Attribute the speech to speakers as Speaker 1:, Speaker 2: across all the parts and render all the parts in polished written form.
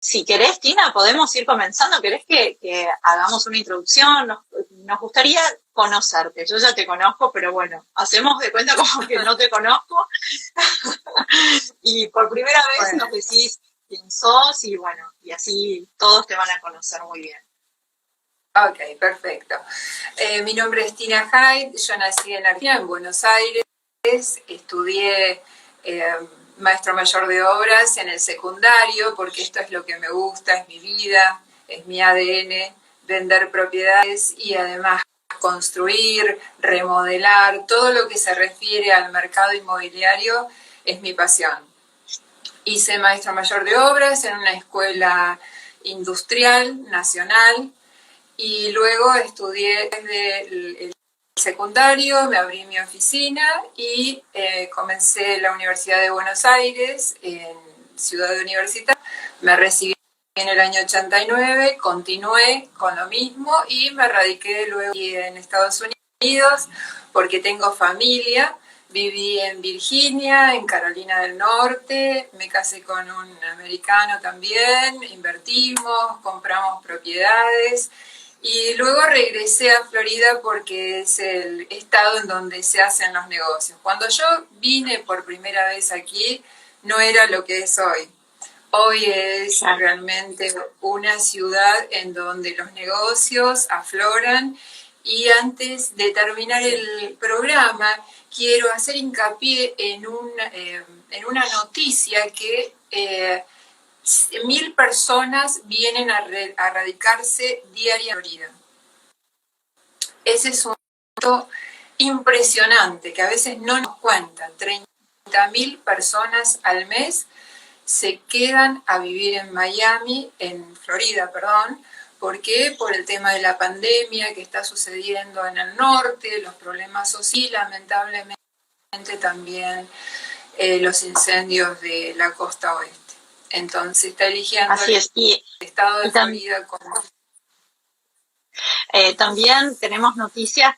Speaker 1: Si querés, Tina, podemos ir comenzando. ¿Querés que hagamos una introducción? Nos gustaría conocerte. Yo ya te conozco, pero bueno, hacemos de cuenta como que no te conozco. Y por primera vez
Speaker 2: Bueno,
Speaker 1: nos decís quién sos y bueno, y así todos te van a conocer muy bien.
Speaker 2: ok, perfecto. Mi nombre es Tina Hyde, yo nací en Argentina, en Buenos Aires, estudié eh, maestro mayor de obras en el secundario, porque esto es lo que me gusta, es mi vida, es mi ADN, vender propiedades y además construir, remodelar, todo lo que se refiere al mercado inmobiliario es mi pasión. Hice maestro mayor de obras en una escuela industrial nacional y luego estudié desde el secundario, me abrí mi oficina y comencé la Universidad de Buenos Aires, en Ciudad Universitaria. Me recibí en el año 89, continué con lo mismo y me radiqué luego en Estados Unidos porque tengo familia. Viví en Virginia, en Carolina del Norte, me casé con un americano también, invertimos, compramos propiedades y luego regresé a Florida porque es el estado en donde se hacen los negocios. Cuando yo vine por primera vez aquí, no era lo que es hoy. Hoy es
Speaker 1: Claro.
Speaker 2: realmente una ciudad en donde los negocios afloran y antes de terminar
Speaker 1: Sí.
Speaker 2: el programa quiero hacer hincapié en una noticia que 1.000 personas vienen a radicarse diariamente en Florida. Ese es un dato impresionante que a veces no nos cuentan. 30.000 personas al mes se quedan a vivir en Miami, en Florida, perdón. ¿Por qué? Por el tema de la pandemia que está sucediendo en el norte, los problemas sociales, lamentablemente también los incendios de la costa oeste. Entonces está eligiendo
Speaker 1: Así
Speaker 2: el
Speaker 1: es. Y,
Speaker 2: estado de
Speaker 1: y
Speaker 2: Florida como...
Speaker 1: también tenemos noticias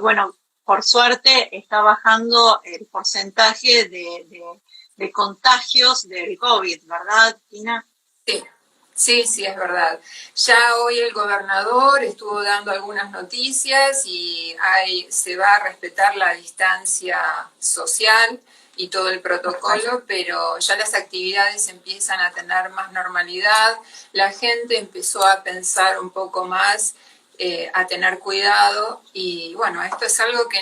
Speaker 1: bueno, por suerte está bajando el porcentaje de contagios del COVID, ¿verdad, Tina?
Speaker 2: Sí, sí, sí, es verdad. Ya hoy el gobernador estuvo dando algunas noticias y se va a respetar la distancia social y todo el
Speaker 1: Perfecto.
Speaker 2: protocolo, pero ya las actividades empiezan a tener más normalidad, la gente empezó a pensar un poco más, a tener cuidado y bueno, esto es algo que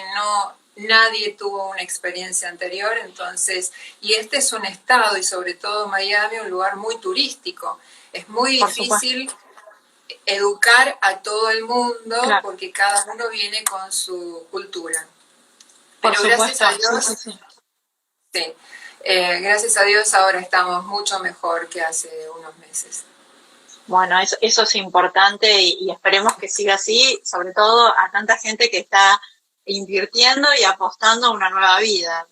Speaker 2: nadie tuvo una experiencia anterior, entonces, y este es un estado y sobre todo Miami, un lugar muy turístico. Es muy
Speaker 1: Por supuesto.
Speaker 2: difícil educar a todo el mundo
Speaker 1: Claro,
Speaker 2: porque cada uno viene con su cultura.
Speaker 1: por
Speaker 2: Pero gracias
Speaker 1: supuesto.
Speaker 2: a
Speaker 1: Sí, sí,
Speaker 2: Dios,
Speaker 1: sí.
Speaker 2: sí, gracias a Dios ahora estamos mucho mejor que hace unos meses.
Speaker 1: Bueno, eso es importante y esperemos que siga así, sobre todo a tanta gente que está invirtiendo y apostando a una nueva vida.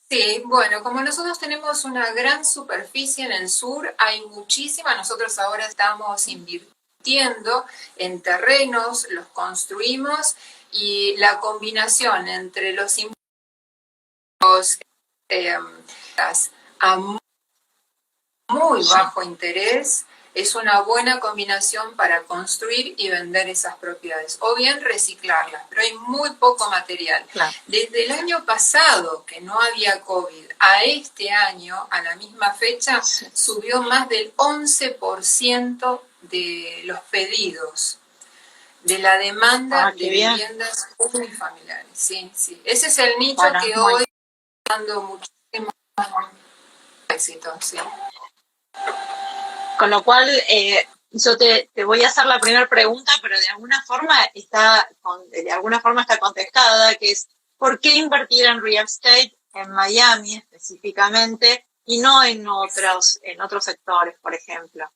Speaker 2: Sí, bueno, como nosotros tenemos una gran superficie en el sur, hay muchísima, nosotros ahora estamos invirtiendo en terrenos, los construimos y la combinación entre los impuestos eh, a muy
Speaker 1: Sí,
Speaker 2: bajo interés es una buena combinación para construir y vender esas propiedades o bien reciclarlas, pero hay muy poco material.
Speaker 1: claro.
Speaker 2: Desde el año pasado, que no había COVID, a este año, a la misma fecha,
Speaker 1: Sí.
Speaker 2: subió más del 11% de los pedidos, de la demanda
Speaker 1: Ah,
Speaker 2: de
Speaker 1: qué bien.
Speaker 2: viviendas unifamiliares. Sí, sí. Ese es el nicho
Speaker 1: Bueno,
Speaker 2: que
Speaker 1: muy.
Speaker 2: hoy está dando muchísimo éxito. Sí.
Speaker 1: Con lo cual, yo te voy a hacer la primera pregunta, pero de alguna forma está contestada, que es ¿por qué invertir en real estate en Miami específicamente y no en otros sectores, por ejemplo?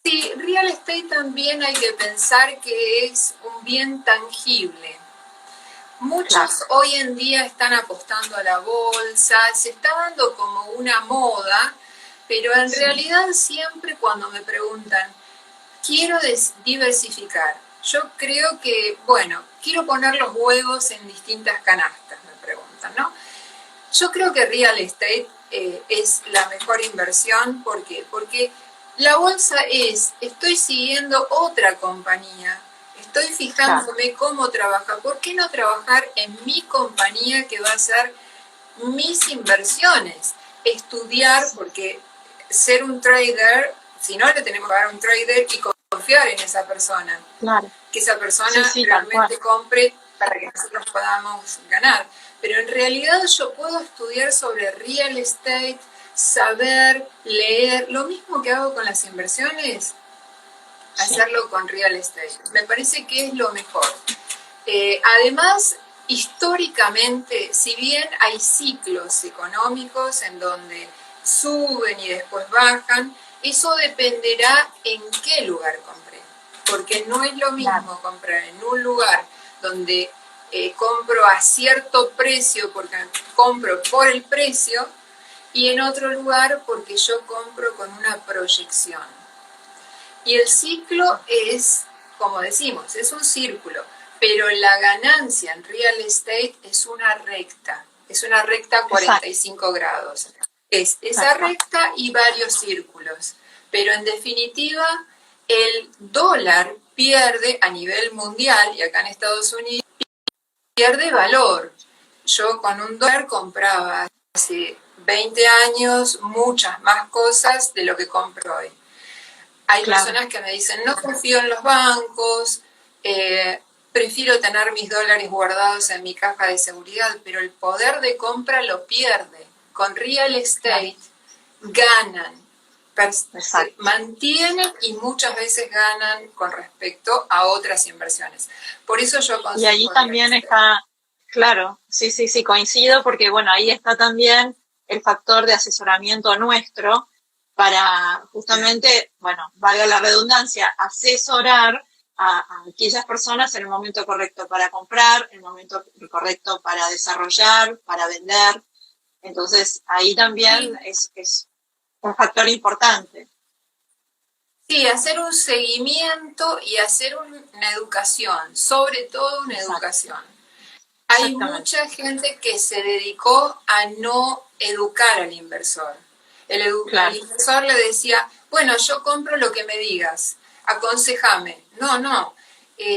Speaker 2: Sí, real estate también hay que pensar que es un bien tangible.
Speaker 1: Claro,
Speaker 2: Muchos hoy en día están apostando a la bolsa, se está dando como una moda, pero en
Speaker 1: sí,
Speaker 2: realidad siempre cuando me preguntan, quiero diversificar, yo creo que, bueno, quiero poner los huevos en distintas canastas, me preguntan, ¿no? Yo creo que real estate es la mejor inversión, ¿por qué? Porque La bolsa es, estoy siguiendo otra compañía, estoy fijándome cómo trabaja. ¿Por qué no trabajar en mi compañía que va a ser mis inversiones? Estudiar, porque ser un trader, si no le tenemos que dar a un trader y confiar en esa persona.
Speaker 1: Claro.
Speaker 2: Que esa persona realmente compre para que nosotros podamos ganar. Pero en realidad yo puedo estudiar sobre real estate, saber, leer, lo mismo que hago con las inversiones, hacerlo con real estate. Me parece que es lo mejor. Además, históricamente, si bien hay ciclos económicos en donde suben y después bajan, eso dependerá en qué lugar compré. Porque no es lo mismo comprar en un lugar donde compro a cierto precio porque compro por el precio, y en otro lugar porque yo compro con una proyección. Y el ciclo es, como decimos, es un círculo, pero la ganancia en real estate es una recta 45 grados. Es esa recta y varios círculos. Pero en definitiva, el dólar pierde a nivel mundial, y acá en Estados Unidos, pierde valor. Yo con un dólar compraba hace 20 años muchas más cosas de lo que compro hoy. Hay personas que me dicen, no confío en los bancos, prefiero tener mis dólares guardados en mi caja de seguridad, pero el poder de compra lo pierde. Con real estate ganan, mantienen y muchas veces ganan con respecto a otras inversiones. Por eso yo consigo.
Speaker 1: Y ahí también está, claro, sí, coincido, porque bueno, ahí está también el factor de asesoramiento nuestro para justamente, bueno, valga la redundancia, asesorar a aquellas personas en el momento correcto para comprar, en el momento correcto para desarrollar, para vender. Entonces, ahí también es un factor importante.
Speaker 2: Sí, hacer un seguimiento y hacer una educación, sobre todo una educación. Hay mucha gente que se dedicó a no educar al inversor. El inversor le decía, bueno, yo compro lo que me digas, aconsejame. No,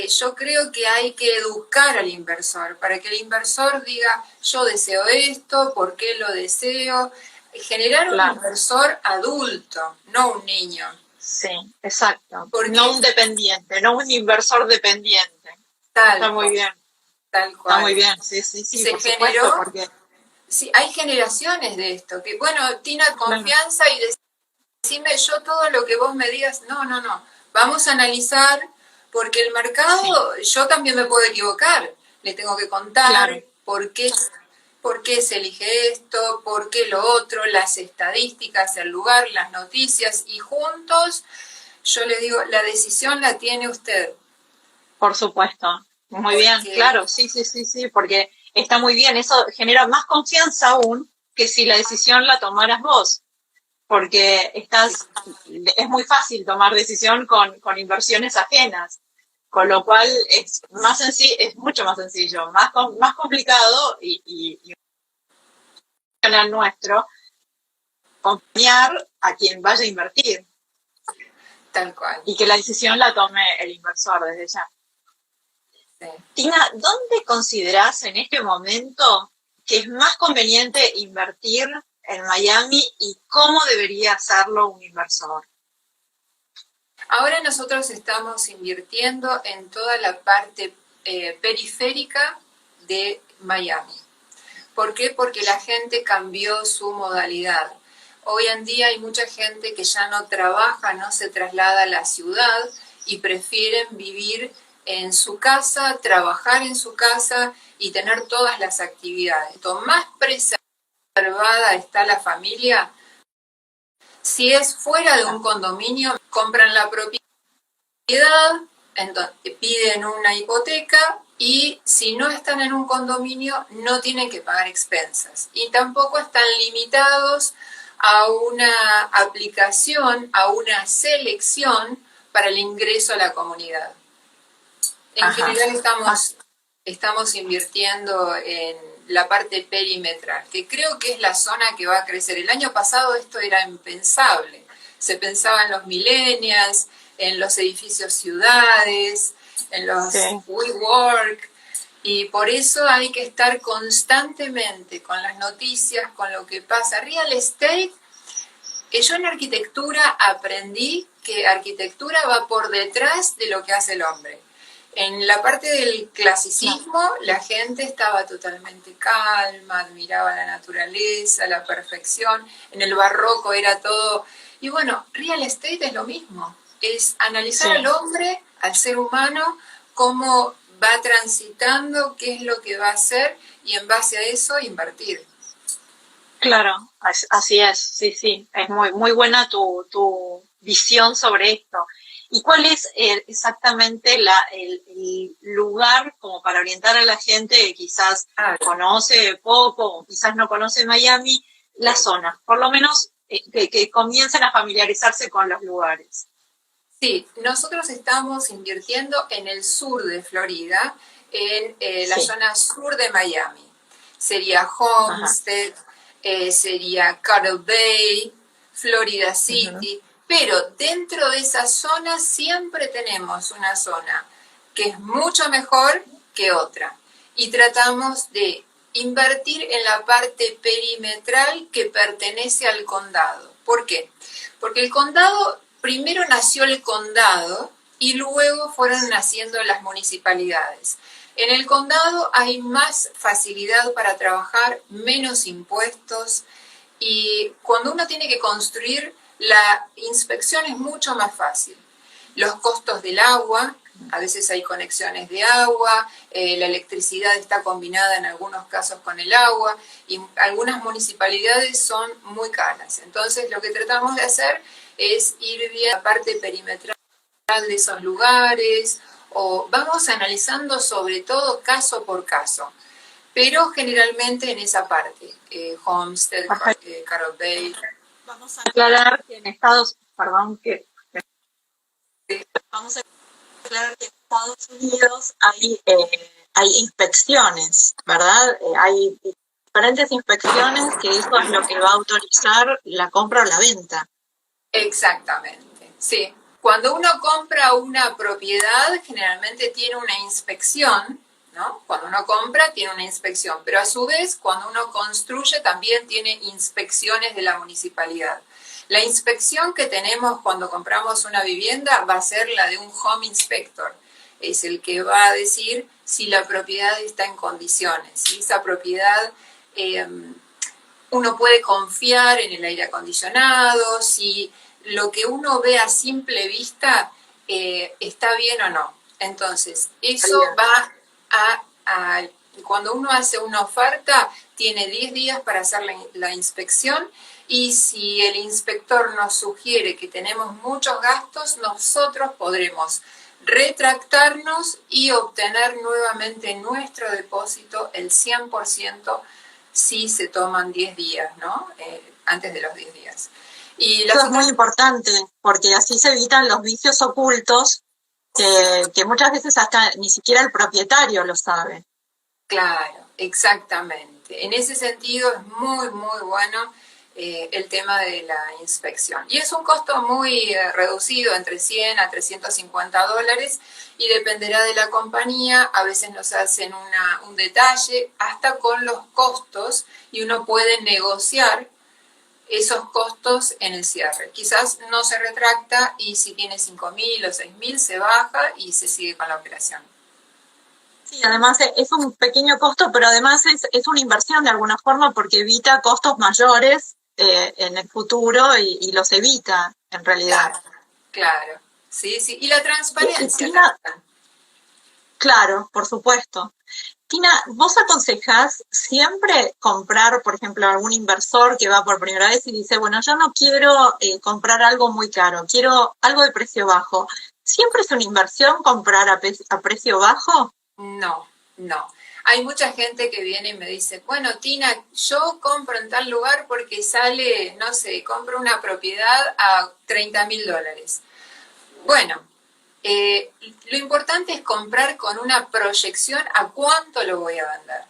Speaker 2: yo creo que hay que educar al inversor para que el inversor diga, yo deseo esto, ¿por qué lo deseo? Generar un inversor adulto, no un niño.
Speaker 1: Sí, exacto. Porque no un dependiente, no un inversor dependiente. Está muy bien.
Speaker 2: Tal cual.
Speaker 1: Está muy bien, sí,
Speaker 2: y se generó, porque sí, hay generaciones de esto, que bueno, Tina, confianza y decime yo todo lo que vos me digas, no, vamos a analizar, porque el mercado, yo también me puedo equivocar, le tengo que contar por qué se elige esto, por qué lo otro, las estadísticas, el lugar, las noticias, y juntos yo le digo, la decisión la tiene usted.
Speaker 1: Por supuesto. Muy bien, claro, sí, porque está muy bien, eso genera más confianza aún que si la decisión la tomaras vos, porque es muy fácil tomar decisión con inversiones ajenas, con lo cual es mucho más sencillo, más complicado y nuestro, confiar a quien vaya a invertir.
Speaker 2: Tal cual.
Speaker 1: Y que la decisión la tome el inversor desde ya. Tina, ¿dónde considerás en este momento que es más conveniente invertir en Miami y cómo debería hacerlo un inversor?
Speaker 2: Ahora nosotros estamos invirtiendo en toda la parte periférica de Miami. ¿Por qué? Porque la gente cambió su modalidad. Hoy en día hay mucha gente que ya no trabaja, no se traslada a la ciudad y prefieren vivir en su casa, trabajar en su casa y tener todas las actividades. Cuanto más preservada está la familia, si es fuera de un condominio, compran la propiedad, entonces piden una hipoteca y si no están en un condominio no tienen que pagar expensas y tampoco están limitados a una aplicación, a una selección para el ingreso a la comunidad. En general estamos invirtiendo en la parte perimetral, que creo que es la zona que va a crecer. El año pasado esto era impensable. Se pensaba en los millennials, en los edificios ciudades, en los WeWork, y por eso hay que estar constantemente con las noticias, con lo que pasa. Real estate, yo en arquitectura aprendí que arquitectura va por detrás de lo que hace el hombre. En la parte del clasicismo, la gente estaba totalmente calma, admiraba la naturaleza, la perfección. En el barroco era todo. Y bueno, real estate es lo mismo. Es analizar al hombre, al ser humano, cómo va transitando, qué es lo que va a hacer y en base a eso invertir.
Speaker 1: Claro, así es, sí. Es muy buena tu visión sobre esto. ¿Y cuál es exactamente el lugar como para orientar a la gente que quizás conoce poco o quizás no conoce Miami, las zonas, por lo menos que comiencen a familiarizarse con los lugares?
Speaker 2: Sí, nosotros estamos invirtiendo en el sur de Florida, en la zona sur de Miami. Sería Homestead, sería Carroll Bay, Florida City, pero dentro de esa zona siempre tenemos una zona que es mucho mejor que otra. Y tratamos de invertir en la parte perimetral que pertenece al condado. ¿Por qué? Porque el condado, primero nació el condado y luego fueron naciendo las municipalidades. En el condado hay más facilidad para trabajar, menos impuestos, y cuando uno tiene que construir, la inspección es mucho más fácil. Los costos del agua, a veces hay conexiones de agua, la electricidad está combinada en algunos casos con el agua, y algunas municipalidades son muy caras. Entonces lo que tratamos de hacer es ir viendo la parte perimetral de esos lugares, o vamos analizando sobre todo caso por caso, pero generalmente en esa parte, Homestead, Carroll Bay.
Speaker 1: Vamos a aclarar que en vamos a aclarar que en Estados Unidos hay inspecciones, ¿verdad? Hay diferentes inspecciones que eso es lo que va a autorizar la compra o la venta.
Speaker 2: Exactamente, sí. Cuando uno compra una propiedad, generalmente tiene una inspección, ¿no? Cuando uno compra, tiene una inspección, pero a su vez, cuando uno construye, también tiene inspecciones de la municipalidad. La inspección que tenemos cuando compramos una vivienda va a ser la de un home inspector. Es el que va a decir si la propiedad está en condiciones, si esa propiedad uno puede confiar en el aire acondicionado, si lo que uno ve a simple vista está bien o no. Entonces, eso va a cuando uno hace una oferta, tiene 10 días para hacer la inspección, y si el inspector nos sugiere que tenemos muchos gastos, nosotros podremos retractarnos y obtener nuevamente nuestro depósito, el 100%, si se toman 10 días, ¿no? Antes de los 10 días. Y
Speaker 1: eso es muy importante, porque así se evitan los vicios ocultos que muchas veces hasta ni siquiera el propietario lo sabe.
Speaker 2: Claro, exactamente. En ese sentido es muy bueno el tema de la inspección. Y es un costo muy reducido, entre 100 a $350, y dependerá de la compañía. A veces nos hacen un detalle hasta con los costos, y uno puede negociar esos costos en el cierre. Quizás no se retracta, y si tiene 5.000 o 6.000 se baja y se sigue con la operación.
Speaker 1: Sí, además es un pequeño costo, pero además es una inversión de alguna forma, porque evita costos mayores en el futuro y los evita en realidad.
Speaker 2: Claro. Sí. Y la transparencia.
Speaker 1: Tina, claro, por supuesto. Tina, ¿vos aconsejás siempre comprar, por ejemplo, a algún inversor que va por primera vez y dice, bueno, yo no quiero comprar algo muy caro, quiero algo de precio bajo? ¿Siempre es una inversión comprar a precio bajo?
Speaker 2: No. Hay mucha gente que viene y me dice, bueno, Tina, yo compro en tal lugar porque sale, no sé, compro una propiedad a $30.000. Bueno, lo importante es comprar con una proyección a cuánto lo voy a vender.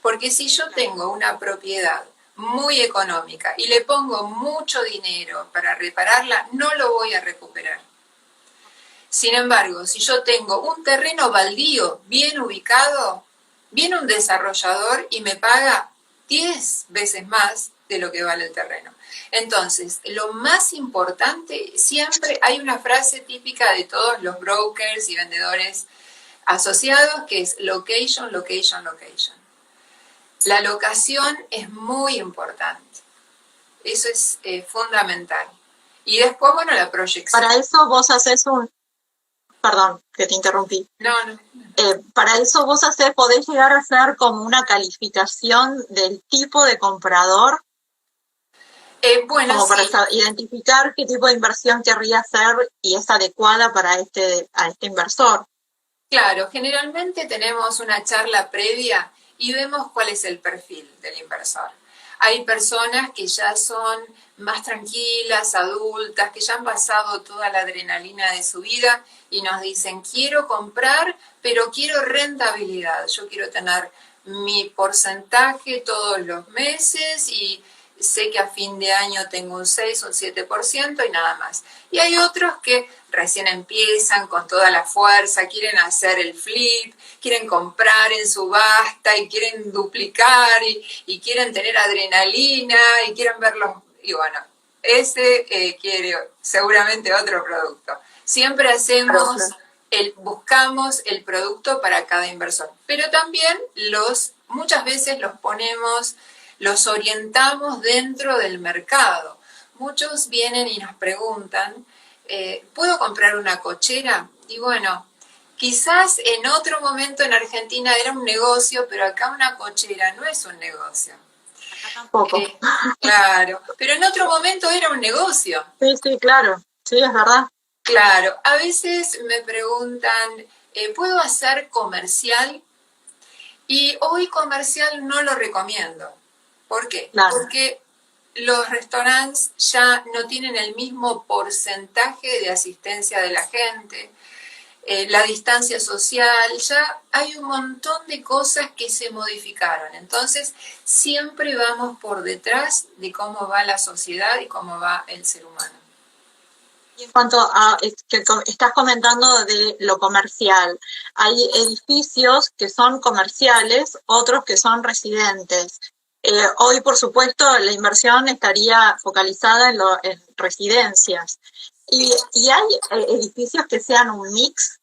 Speaker 2: Porque si yo tengo una propiedad muy económica y le pongo mucho dinero para repararla, no lo voy a recuperar. Sin embargo, si yo tengo un terreno baldío bien ubicado, viene un desarrollador y me paga 10 veces más de lo que vale el terreno. Entonces, lo más importante, siempre hay una frase típica de todos los brokers y vendedores asociados que es location, location, location. La locación es muy importante. Eso es fundamental. Y después, bueno, la proyección.
Speaker 1: Para eso vos haces perdón, que te interrumpí.
Speaker 2: No.
Speaker 1: Para eso vos podés llegar a hacer como una calificación del tipo de comprador,
Speaker 2: bueno,
Speaker 1: como
Speaker 2: sí.
Speaker 1: para identificar qué tipo de inversión querría hacer y es adecuada para a este inversor.
Speaker 2: Claro, generalmente tenemos una charla previa y vemos cuál es el perfil del inversor. Hay personas que ya son más tranquilas, adultas, que ya han pasado toda la adrenalina de su vida y nos dicen, quiero comprar, pero quiero rentabilidad. Yo quiero tener mi porcentaje todos los meses y sé que a fin de año tengo un 6 o un 7% y nada más. Y hay otros que recién empiezan con toda la fuerza, quieren hacer el flip, quieren comprar en subasta y quieren duplicar y quieren tener adrenalina y quieren verlos. Y bueno, ese quiere seguramente otro producto. Siempre buscamos el producto para cada inversor, pero también muchas veces los orientamos dentro del mercado. Muchos vienen y nos preguntan, ¿puedo comprar una cochera? Y bueno, quizás en otro momento en Argentina era un negocio, pero acá una cochera no es un negocio.
Speaker 1: Acá tampoco.
Speaker 2: Claro, pero en otro momento era un negocio.
Speaker 1: Sí, claro, sí, es verdad.
Speaker 2: Claro, a veces me preguntan, ¿puedo hacer comercial? Y hoy comercial no lo recomiendo. ¿Por qué?
Speaker 1: Claro.
Speaker 2: Porque los restaurantes ya no tienen el mismo porcentaje de asistencia de la gente, la distancia social, ya hay un montón de cosas que se modificaron. Entonces, siempre vamos por detrás de cómo va la sociedad y cómo va el ser humano.
Speaker 1: Y en cuanto a que estás comentando de lo comercial, hay edificios que son comerciales, otros que son residentes. Hoy, por supuesto, la inversión estaría focalizada en residencias. ¿Y hay edificios que sean un mix?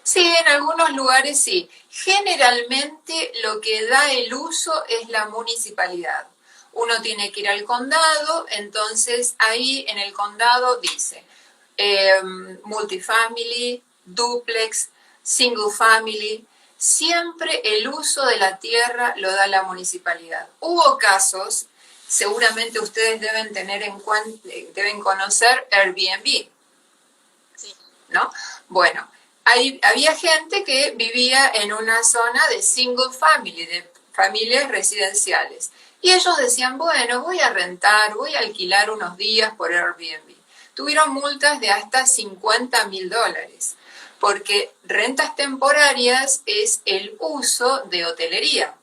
Speaker 2: Sí, en algunos lugares sí. Generalmente lo que da el uso es la municipalidad. Uno tiene que ir al condado, entonces ahí en el condado dice multifamily, duplex, single family. Siempre el uso de la tierra lo da la municipalidad. Hubo casos, seguramente ustedes deben conocer Airbnb,
Speaker 1: Sí.
Speaker 2: ¿no? Bueno, había gente que vivía en una zona de single family, de familias residenciales. Y ellos decían, bueno, voy a rentar, voy a alquilar unos días por Airbnb. Tuvieron multas de hasta $50,000, porque rentas temporarias es el uso de hotelería.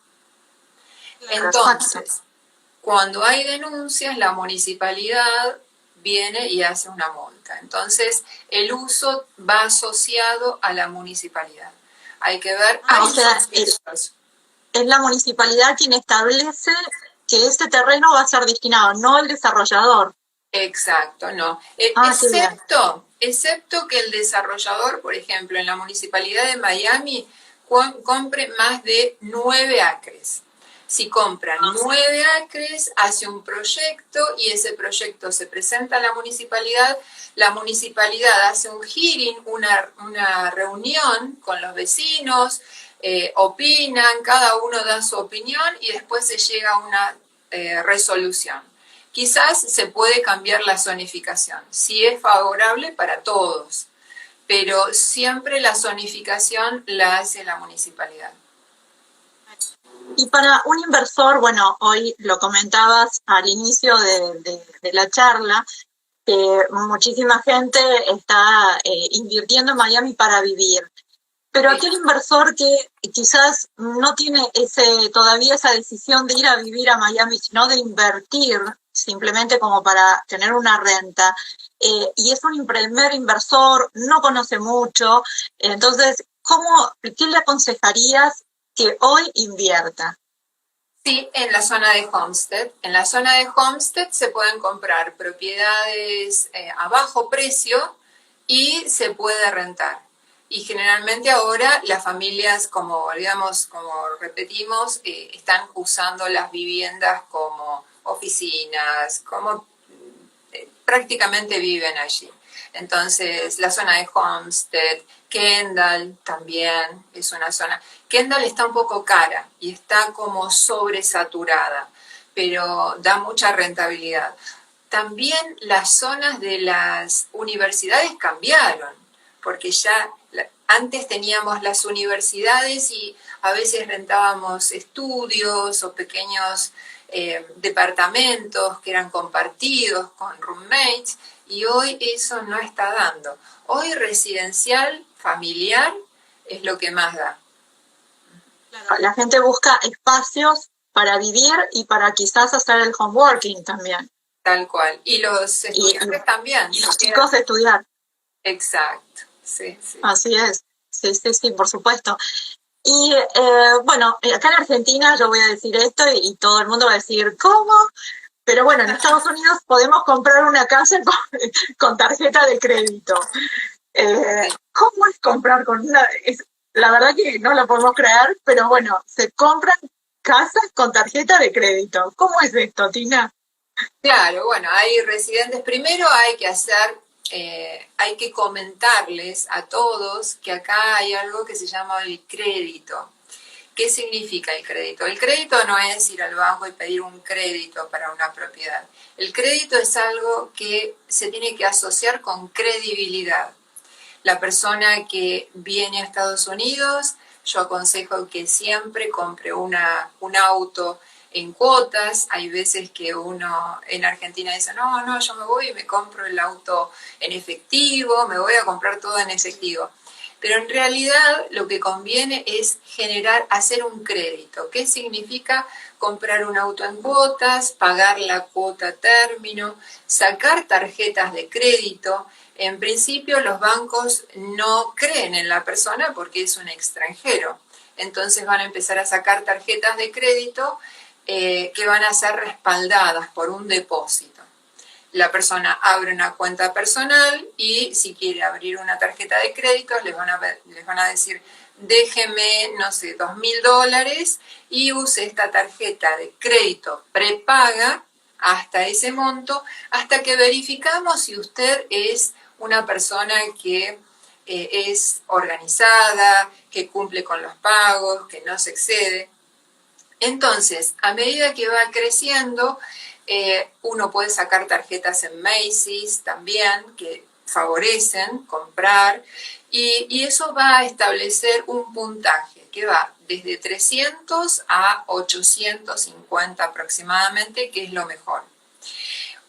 Speaker 2: Entonces, cuando hay denuncias, la municipalidad viene y hace una multa. Entonces, el uso va asociado a la municipalidad. Hay que ver...
Speaker 1: es la municipalidad quien establece que ese terreno va a ser destinado, no el desarrollador.
Speaker 2: Exacto, no. Excepto que el desarrollador, por ejemplo, en la municipalidad de Miami, compre más de 9 acres. Si compran 9 acres, hace un proyecto y ese proyecto se presenta a la municipalidad hace un hearing, una reunión con los vecinos, opinan, cada uno da su opinión y después se llega a una resolución. Quizás se puede cambiar la zonificación, si es favorable para todos, pero siempre la zonificación la hace la municipalidad.
Speaker 1: Y para un inversor, bueno, hoy lo comentabas al inicio de la charla, que muchísima gente está invirtiendo en Miami para vivir. Pero aquel inversor que quizás no tiene todavía esa decisión de ir a vivir a Miami, sino de invertir simplemente como para tener una renta, y es un primer inversor, no conoce mucho, entonces, ¿qué le aconsejarías que hoy invierta?
Speaker 2: Sí, en la zona de Homestead. En la zona de Homestead se pueden comprar propiedades a bajo precio y se puede rentar. Y generalmente ahora las familias, como digamos, como repetimos, están usando las viviendas como oficinas, como prácticamente viven allí. Entonces, la zona de Homestead, Kendall también es una zona. Kendall está un poco cara y está como sobresaturada, pero da mucha rentabilidad. También las zonas de las universidades cambiaron, porque ya antes teníamos las universidades y a veces rentábamos estudios o pequeños departamentos que eran compartidos con roommates, y hoy eso no está dando. Hoy residencial, familiar, es lo que más da.
Speaker 1: Claro, la gente busca espacios para vivir y para quizás hacer el homeworking también.
Speaker 2: Tal cual. Y los estudiantes también.
Speaker 1: Y los chicos estudiar.
Speaker 2: Exacto, sí, sí.
Speaker 1: Así es, sí, sí, sí, por supuesto. Y bueno, acá en Argentina yo voy a decir esto y todo el mundo va a decir, ¿cómo? Pero bueno, en Estados Unidos podemos comprar una casa con tarjeta de crédito. ¿Cómo es comprar con una? La verdad que no lo podemos creer, pero bueno, se compran casas con tarjeta de crédito. ¿Cómo es esto, Tina?
Speaker 2: Claro, bueno, hay residentes. Primero hay que hay que comentarles a todos que acá hay algo que se llama el crédito. ¿Qué significa el crédito? El crédito no es ir al banco y pedir un crédito para una propiedad. El crédito es algo que se tiene que asociar con credibilidad. La persona que viene a Estados Unidos, yo aconsejo que siempre compre un auto en cuotas. Hay veces que uno en Argentina dice, no, yo me voy y me compro el auto en efectivo, me voy a comprar todo en efectivo. Pero en realidad lo que conviene es hacer un crédito. ¿Qué significa comprar un auto en cuotas, pagar la cuota a término, sacar tarjetas de crédito? En principio los bancos no creen en la persona porque es un extranjero. Entonces van a empezar a sacar tarjetas de crédito que van a ser respaldadas por un depósito. La persona abre una cuenta personal y si quiere abrir una tarjeta de crédito les van a decir, déjeme, no sé, $2.000 y use esta tarjeta de crédito prepaga hasta ese monto, hasta que verificamos si usted es una persona que es organizada, que cumple con los pagos, que no se excede. Entonces, a medida que va creciendo, uno puede sacar tarjetas en Macy's también, que favorecen comprar, y eso va a establecer un puntaje que va desde 300 a 850 aproximadamente, que es lo mejor.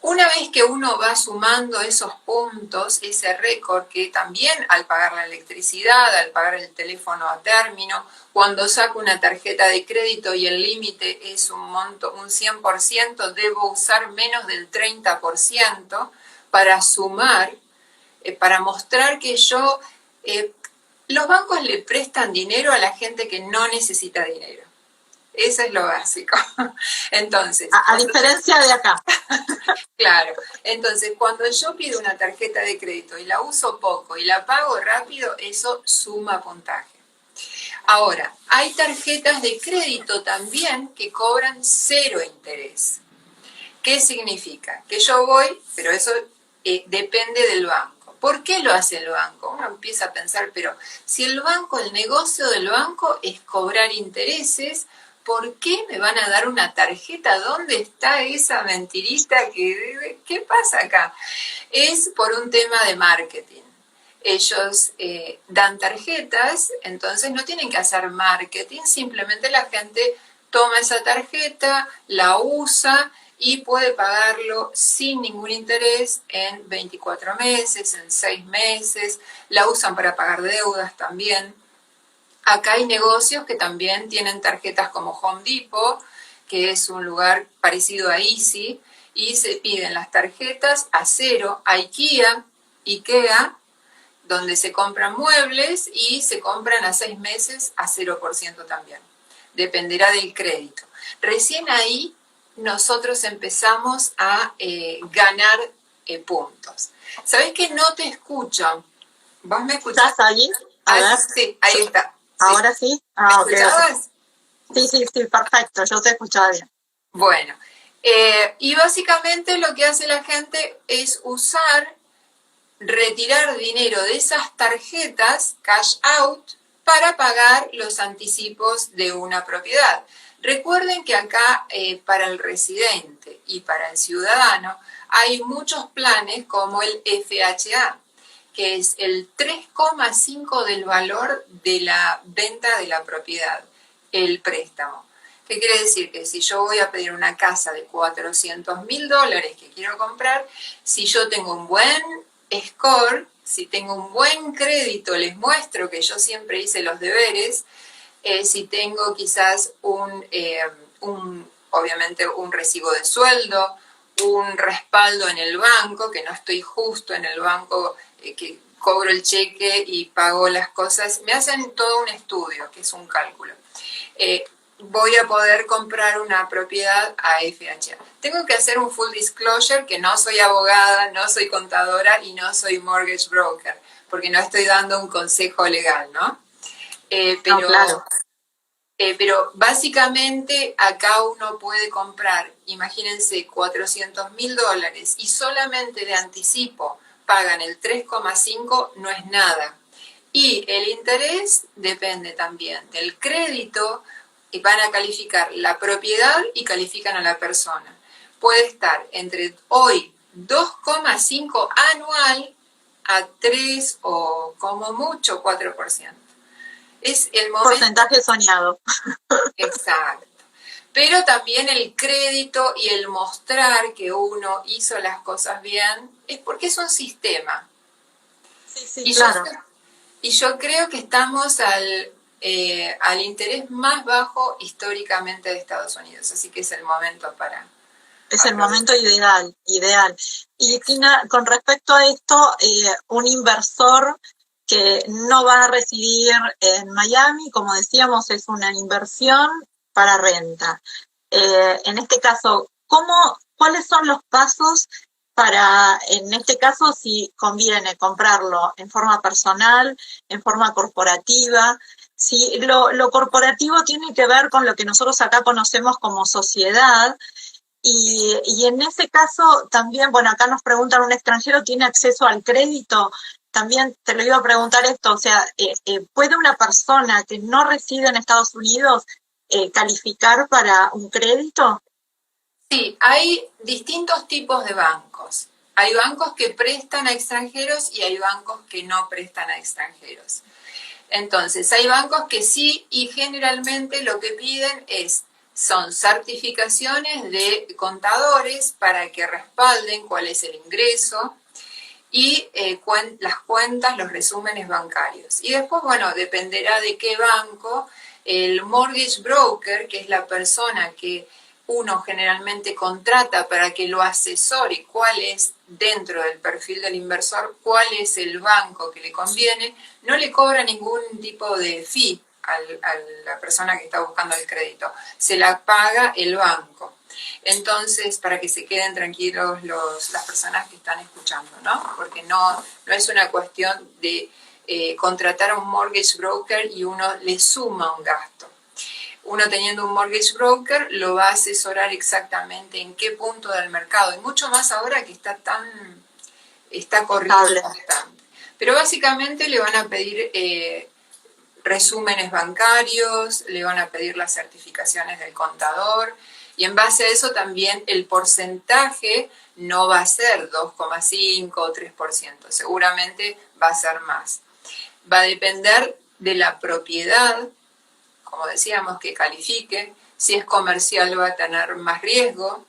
Speaker 2: Una vez que uno va sumando esos puntos, ese récord, que también al pagar la electricidad, al pagar el teléfono a término, cuando saco una tarjeta de crédito y el límite es un 100%, debo usar menos del 30% para sumar, para mostrar que los bancos le prestan dinero a la gente que no necesita dinero. Eso es lo básico. Entonces,
Speaker 1: a diferencia de acá.
Speaker 2: Claro, entonces cuando yo pido una tarjeta de crédito y la uso poco y la pago rápido, eso suma puntaje. Ahora, hay tarjetas de crédito también que cobran 0 interés. ¿Qué significa? Que yo voy, pero eso depende del banco. ¿Por qué lo hace el banco? Uno empieza a pensar, pero si el negocio del banco es cobrar intereses, ¿por qué me van a dar una tarjeta? ¿Dónde está esa mentirita? ¿Qué pasa acá? Es por un tema de marketing. Ellos dan tarjetas, entonces no tienen que hacer marketing, simplemente la gente toma esa tarjeta, la usa y puede pagarlo sin ningún interés en 24 meses, en 6 meses, la usan para pagar deudas también. Acá hay negocios que también tienen tarjetas como Home Depot, que es un lugar parecido a Easy, y se piden las tarjetas a cero, a IKEA, donde se compran muebles y se compran a 6 meses a 0% también. Dependerá del crédito. Recién ahí nosotros empezamos a ganar puntos. ¿Sabés que no te escucho? ¿Vos me escuchás?
Speaker 1: ¿Estás ahí? A ver.
Speaker 2: Sí, ahí está.
Speaker 1: ¿Ahora sí?
Speaker 2: ¿Me
Speaker 1: Ok.
Speaker 2: escuchabas?
Speaker 1: Sí, perfecto, yo te escuchaba bien.
Speaker 2: Bueno, y básicamente lo que hace la gente es retirar dinero de esas tarjetas, cash out, para pagar los anticipos de una propiedad. Recuerden que acá para el residente y para el ciudadano hay muchos planes como el FHA, que es el 3,5 del valor de la venta de la propiedad, el préstamo. ¿Qué quiere decir? Que si yo voy a pedir una casa de $400.000 que quiero comprar, si yo tengo un buen score, si tengo un buen crédito, les muestro que yo siempre hice los deberes, si tengo quizás obviamente un recibo de sueldo, un respaldo en el banco, que no estoy justo en el banco, que cobro el cheque y pago las cosas, me hacen todo un estudio, que es un cálculo. Voy a poder comprar una propiedad a FHA. Tengo que hacer un full disclosure, que no soy abogada, no soy contadora y no soy mortgage broker, porque no estoy dando un consejo legal, ¿no? Pero,
Speaker 1: No, claro.
Speaker 2: Pero básicamente acá uno puede comprar, imagínense, $400.000 y solamente de anticipo pagan el 3,5, no es nada. Y el interés depende también del crédito, y van a calificar la propiedad y califican a la persona. Puede estar entre hoy 2,5 anual a 3 o como mucho 4%. Es el momento.
Speaker 1: Porcentaje soñado.
Speaker 2: Exacto. Pero también el crédito y el mostrar que uno hizo las cosas bien es porque es un sistema.
Speaker 1: Sí,
Speaker 2: Y
Speaker 1: claro.
Speaker 2: yo creo que estamos al interés más bajo históricamente de Estados Unidos, así que es el momento para...
Speaker 1: Es el momento ideal. Y Tina, con respecto a esto, un inversor que no va a residir en Miami, como decíamos, es una inversión para renta. En este caso, ¿cuáles son los pasos para, en este caso, si conviene comprarlo en forma personal, en forma corporativa? Si lo corporativo tiene que ver con lo que nosotros acá conocemos como sociedad, y en ese caso también, bueno, acá nos preguntan, ¿un extranjero tiene acceso al crédito? También te lo iba a preguntar esto, o sea, ¿puede una persona que no reside en Estados Unidos calificar para un crédito?
Speaker 2: Sí, hay distintos tipos de bancos. Hay bancos que prestan a extranjeros y hay bancos que no prestan a extranjeros. Entonces, hay bancos que sí, y generalmente lo que piden son certificaciones de contadores para que respalden cuál es el ingreso y las cuentas, los resúmenes bancarios. Y después, bueno, dependerá de qué banco. El mortgage broker, que es la persona que uno generalmente contrata para que lo asesore cuál es, dentro del perfil del inversor, cuál es el banco que le conviene, no le cobra ningún tipo de fee a la persona que está buscando el crédito, se la paga el banco. Entonces, para que se queden tranquilos las personas que están escuchando, ¿no? Porque no es una cuestión de contratar a un mortgage broker y uno le suma un gasto. Uno teniendo un mortgage broker lo va a asesorar exactamente en qué punto del mercado, y mucho más ahora que está corriendo bastante. Pero básicamente le van a pedir resúmenes bancarios, le van a pedir las certificaciones del contador, y en base a eso también el porcentaje no va a ser 2,5 o 3%, seguramente va a ser más. Va a depender de la propiedad, como decíamos, que califique. Si es comercial va a tener más riesgo.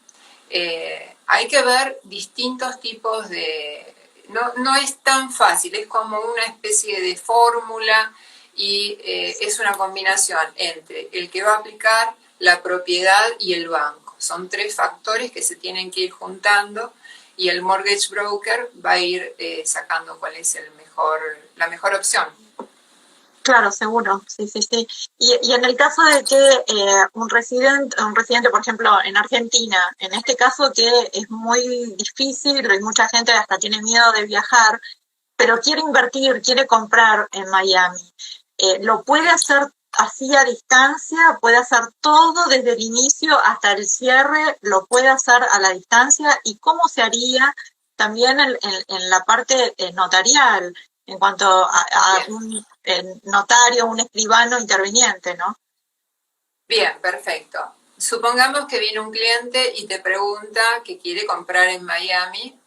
Speaker 2: Hay que ver distintos tipos de... No es tan fácil, es como una especie de fórmula y es una combinación entre el que va a aplicar, la propiedad y el banco. Son 3 factores que se tienen que ir juntando y el mortgage broker va a ir sacando cuál es la mejor opción.
Speaker 1: Claro, seguro, sí, sí, sí. Y en el caso de que un residente, por ejemplo, en Argentina, en este caso que es muy difícil y mucha gente hasta tiene miedo de viajar, pero quiere invertir, quiere comprar en Miami, ¿lo puede hacer así a distancia? ¿Puede hacer todo desde el inicio hasta el cierre? ¿Lo puede hacer a la distancia? ¿Y cómo se haría también en la parte notarial, en cuanto a un notario, un escribano interviniente, ¿no?
Speaker 2: Bien, perfecto. Supongamos que viene un cliente y te pregunta que quiere comprar en Miami,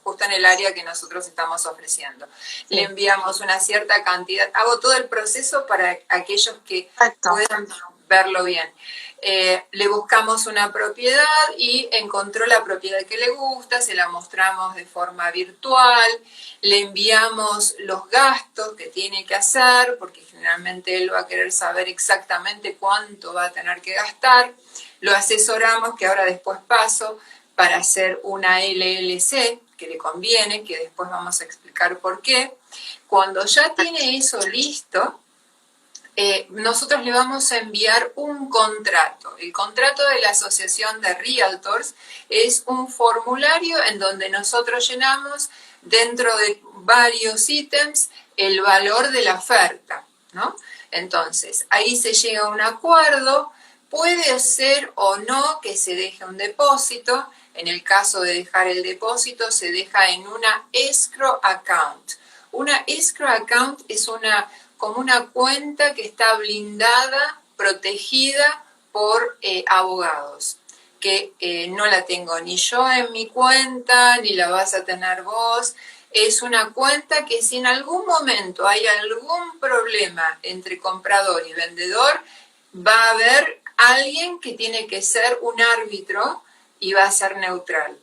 Speaker 2: justo en el área que nosotros estamos ofreciendo. Sí. Le enviamos una cierta cantidad, hago todo el proceso para aquellos que puedan verlo bien. Le buscamos una propiedad y encontró la propiedad que le gusta, se la mostramos de forma virtual, le enviamos los gastos que tiene que hacer, porque generalmente él va a querer saber exactamente cuánto va a tener que gastar. Lo asesoramos, que ahora después paso, para hacer una LLC, que le conviene, que después vamos a explicar por qué. Cuando ya tiene eso listo, nosotros le vamos a enviar un contrato. El contrato de la Asociación de Realtors es un formulario en donde nosotros llenamos dentro de varios ítems el valor de la oferta, ¿no? Entonces, ahí se llega a un acuerdo, puede ser o no que se deje un depósito. En el caso de dejar el depósito, se deja en una escrow account. Una escrow account es como una cuenta que está blindada, protegida por abogados, que no la tengo ni yo en mi cuenta, ni la vas a tener vos. Es una cuenta que si en algún momento hay algún problema entre comprador y vendedor, va a haber alguien que tiene que ser un árbitro y va a ser neutral.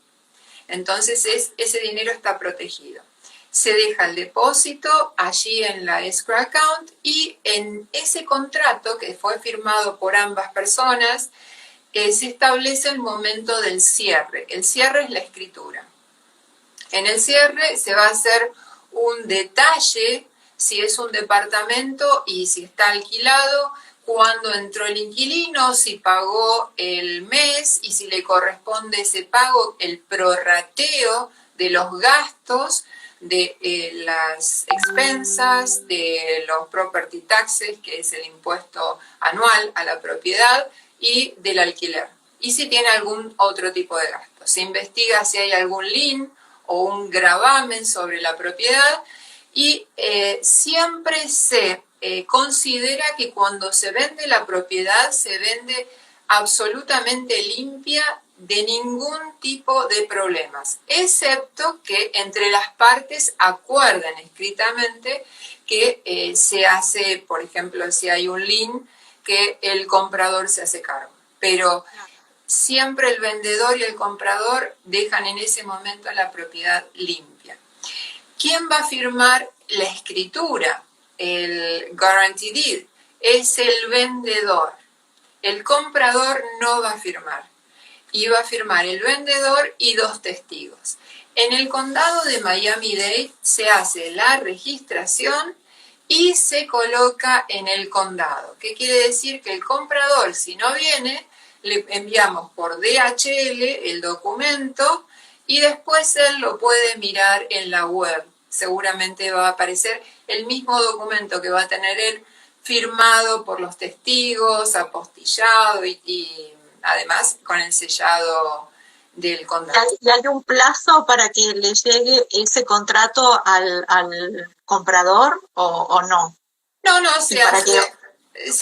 Speaker 2: Entonces ese dinero está protegido. Se deja el depósito allí en la escrow account y en ese contrato que fue firmado por ambas personas se establece el momento del cierre. El cierre es la escritura. En el cierre se va a hacer un detalle, si es un departamento y si está alquilado, cuándo entró el inquilino, si pagó el mes y si le corresponde ese pago, el prorrateo de los gastos, de las expensas, de los property taxes, que es el impuesto anual a la propiedad, y del alquiler. Y si tiene algún otro tipo de gasto. Se investiga si hay algún lien o un gravamen sobre la propiedad y siempre se considera que cuando se vende la propiedad se vende absolutamente limpia, de ningún tipo de problemas, excepto que entre las partes acuerdan escritamente que se hace, por ejemplo, si hay un lien, que el comprador se hace cargo. Pero siempre el vendedor y el comprador dejan en ese momento la propiedad limpia. ¿Quién va a firmar la escritura? El guarantee deed es el vendedor. El comprador no va a firmar. Y va a firmar el vendedor y 2 testigos. En el condado de Miami-Dade se hace la registración y se coloca en el condado. ¿Qué quiere decir? Que el comprador, si no viene, le enviamos por DHL el documento y después él lo puede mirar en la web. Seguramente va a aparecer el mismo documento que va a tener él firmado por los testigos, apostillado y además con el sellado del contrato.
Speaker 1: ¿Y hay un plazo para que le llegue ese contrato al comprador o no?
Speaker 2: No, se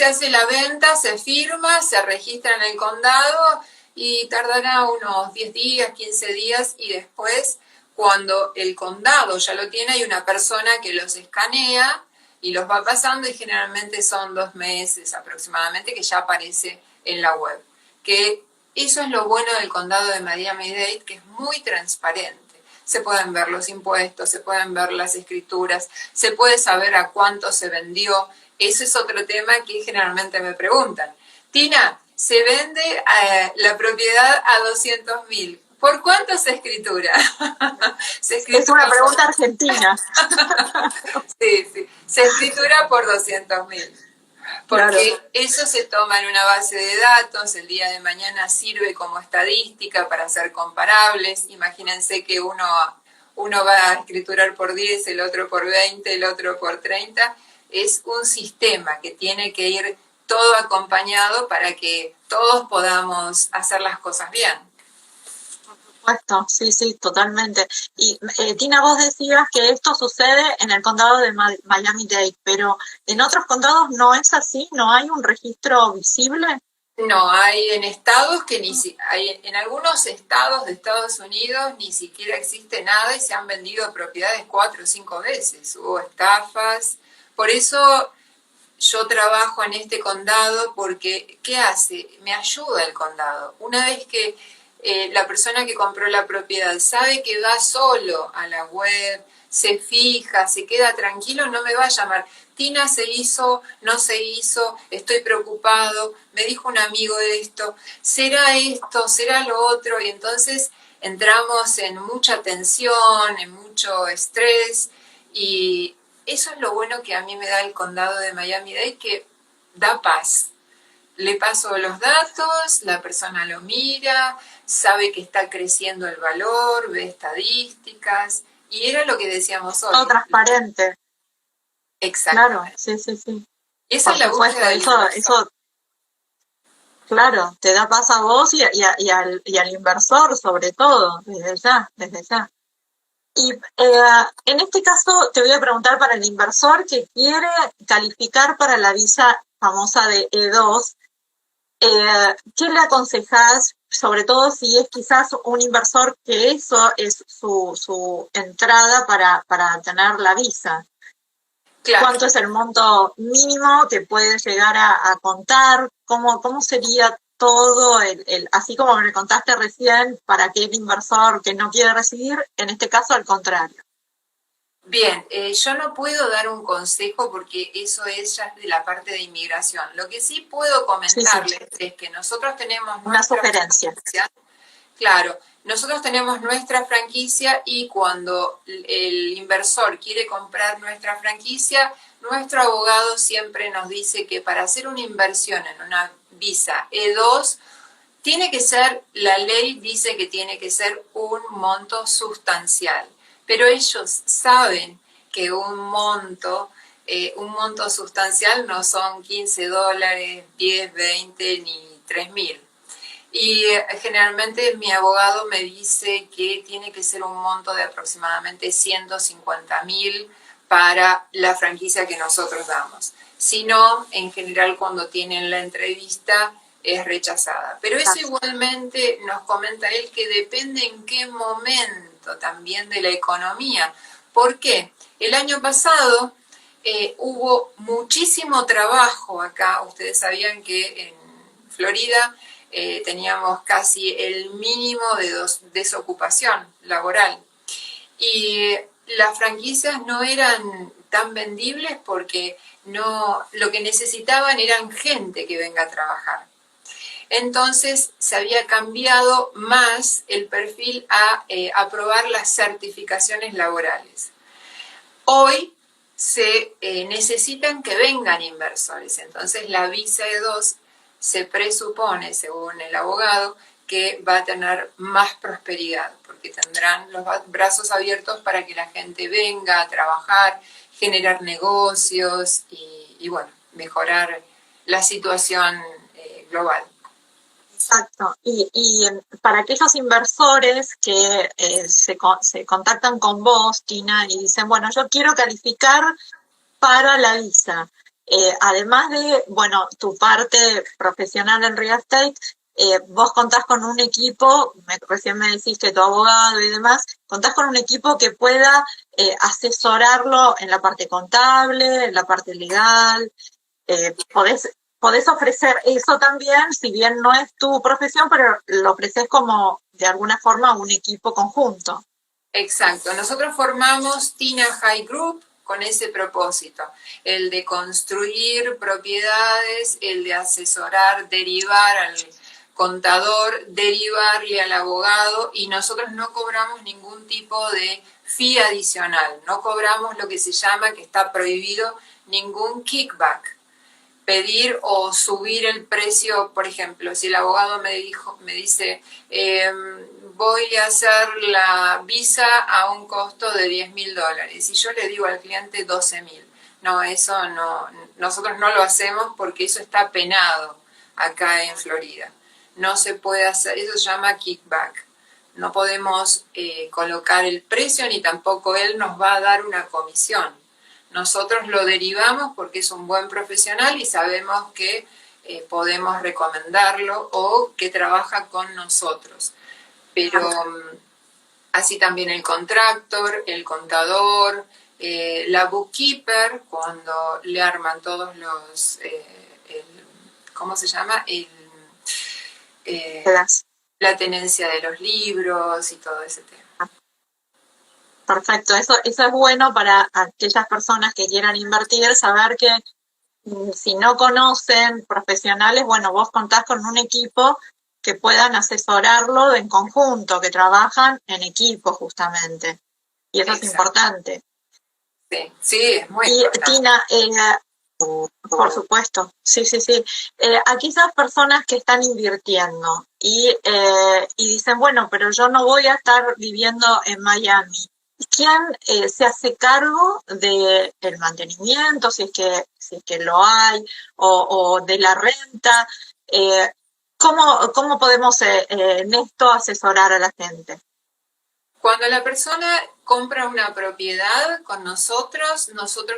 Speaker 2: hace la venta, se firma, se registra en el condado y tardará unos 10 días, 15 días y después cuando el condado ya lo tiene hay una persona que los escanea y los va pasando y generalmente son 2 meses aproximadamente que ya aparece en la web. Que eso es lo bueno del condado de Miami-Dade, que es muy transparente. se pueden ver los impuestos, se pueden ver las escrituras, se puede saber a cuánto se vendió. Ese es otro tema que generalmente me preguntan. Tina, se vende la propiedad a 200.000. ¿Por cuánto se escritura?
Speaker 1: Es una pregunta argentina.
Speaker 2: Sí. Se escritura por 200.000. Porque claro, eso se toma en una base de datos, el día de mañana sirve como estadística para ser comparables. Imagínense que uno va a escriturar por 10, el otro por 20, el otro por 30. Es un sistema que tiene que ir todo acompañado para que todos podamos hacer las cosas bien.
Speaker 1: Por supuesto, sí, totalmente. Y Tina, vos decías que esto sucede en el condado de Miami-Dade, pero ¿en otros condados no es así? ¿No hay un registro visible?
Speaker 2: No, hay en estados que en algunos estados de Estados Unidos ni siquiera existe nada y se han vendido propiedades 4 o 5 veces. Hubo estafas. Por eso yo trabajo en este condado porque, ¿qué hace? Me ayuda el condado. Una vez que la persona que compró la propiedad sabe que va solo a la web, se fija, se queda tranquilo, no me va a llamar. Tina, ¿se hizo? ¿No se hizo? Estoy preocupado, me dijo un amigo de esto, ¿será esto? ¿Será lo otro? Y entonces entramos en mucha tensión, en mucho estrés, y eso es lo bueno que a mí me da el condado de Miami-Dade, que da paz. Le paso los datos, la persona lo mira, sabe que está creciendo el valor, ve estadísticas, y era lo que decíamos hoy.
Speaker 1: Todo transparente.
Speaker 2: Exacto.
Speaker 1: Claro, sí.
Speaker 2: Esa es la búsqueda del
Speaker 1: eso, claro, te da paz a vos y al inversor, sobre todo, desde ya. Y en este caso te voy a preguntar para el inversor que quiere calificar para la visa famosa de E2, ¿qué le aconsejás, sobre todo si es quizás un inversor que eso es su entrada para tener la visa? Claro. ¿Cuánto es el monto mínimo que puede llegar a contar? ¿Cómo sería todo así como me contaste recién, para aquel inversor que no quiere recibir, en este caso al contrario?
Speaker 2: Bien, yo no puedo dar un consejo porque eso es ya de la parte de inmigración. Lo que sí puedo comentarles es que nosotros tenemos
Speaker 1: una sugerencia.
Speaker 2: Claro, nosotros tenemos nuestra franquicia y cuando el inversor quiere comprar nuestra franquicia, nuestro abogado siempre nos dice que para hacer una inversión en una visa E2, tiene que ser, la ley dice que tiene que ser un monto sustancial, pero ellos saben que un monto sustancial no son $15, 10, 20 ni 3.000. Y generalmente mi abogado me dice que tiene que ser un monto de aproximadamente 150.000 para la franquicia que nosotros damos. Si no, en general cuando tienen la entrevista es rechazada. Pero eso igualmente nos comenta él que depende en qué momento también de la economía. ¿Por qué? El año pasado hubo muchísimo trabajo acá. Ustedes sabían que en Florida teníamos casi el mínimo de desocupación laboral. Y las franquicias no eran tan vendibles porque lo que necesitaban eran gente que venga a trabajar. Entonces se había cambiado más el perfil a aprobar las certificaciones laborales. Hoy se necesitan que vengan inversores, entonces la visa E2 se presupone, según el abogado, que va a tener más prosperidad, porque tendrán los brazos abiertos para que la gente venga a trabajar, generar negocios y bueno, mejorar la situación global.
Speaker 1: Exacto. Y para aquellos inversores que se contactan con vos, Tina, y dicen, bueno, yo quiero calificar para la visa, además de, bueno, tu parte profesional en real estate, vos contás con un equipo, recién me deciste tu abogado y demás, contás con un equipo que pueda asesorarlo en la parte contable, en la parte legal, podés ofrecer eso también, si bien no es tu profesión, pero lo ofreces como, de alguna forma, un equipo conjunto.
Speaker 2: Exacto. Nosotros formamos Tina High Group con ese propósito, el de construir propiedades, el de asesorar, derivar al contador, derivarle al abogado, y nosotros no cobramos ningún tipo de fee adicional, no cobramos lo que se llama, que está prohibido, ningún kickback. Pedir o subir el precio, por ejemplo, si el abogado me dice, voy a hacer la visa a un costo de $10.000 y yo le digo al cliente 12.000. No, eso no, nosotros no lo hacemos porque eso está penado acá en Florida. No se puede hacer, eso se llama kickback. No podemos colocar el precio ni tampoco él nos va a dar una comisión. Nosotros lo derivamos porque es un buen profesional y sabemos que podemos recomendarlo o que trabaja con nosotros. Pero así también el contractor, el contador, la bookkeeper, cuando le arman todos los, ¿cómo se llama? La tenencia de los libros y todo ese tema.
Speaker 1: Perfecto, eso es bueno para aquellas personas que quieran invertir, saber que si no conocen profesionales, bueno, vos contás con un equipo que puedan asesorarlo en conjunto, que trabajan en equipo justamente. Y eso es importante.
Speaker 2: Sí, sí, es muy importante.
Speaker 1: Tina, por supuesto, sí. Aquellas personas que están invirtiendo y dicen, bueno, pero yo no voy a estar viviendo en Miami. ¿Quién se hace cargo del mantenimiento, si es que lo hay, o de la renta? ¿Cómo podemos en esto asesorar a la gente?
Speaker 2: Cuando la persona compra una propiedad con nosotros